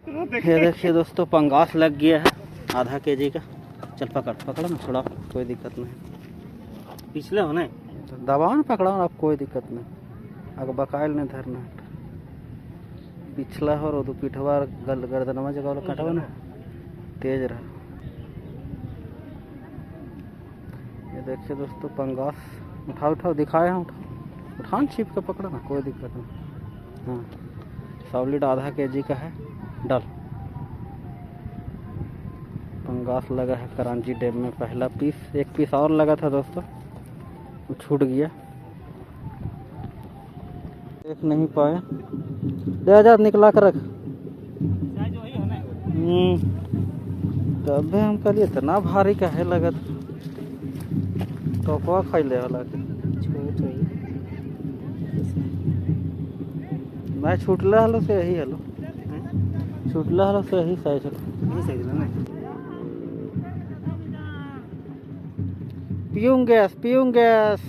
ये देखिए दोस्तों, पंगास लग गया है आधा केजी का। चल पकड़ पकड़ो ना, छोड़ा, कोई दिक्कत नहीं। पिछले होने तो दबाओ ना, पकड़ो ना, आप कोई दिक्कत नहीं। अगर बकायल नहीं धरना है पिछला हो रो तो पिठवा गर्दनवा जगह वाला कटवा ना, तेज रहा। ये देखिए दोस्तों पंगास, उठाओ उठाओ, दिखाए हैं, उठाओ उठान, छिप के पकड़ो ना, कोई दिक्कत नहीं। हाँ, सॉलिड आधा केजी का है। डल पंगास लगा है करांची डैम में, पहला पीस। एक पीस और लगा था दोस्तों, वो छूट गया, देख नहीं पाए। दे आजाद, निकला कर रख। तब हम करिए इतना भारी का है लगत, टोपवा खैले होला के मैं छूटला हलो से यही हलो, छूटला हलो से यही साइज हलो। पीऊँ गैस, पीऊँ गैस।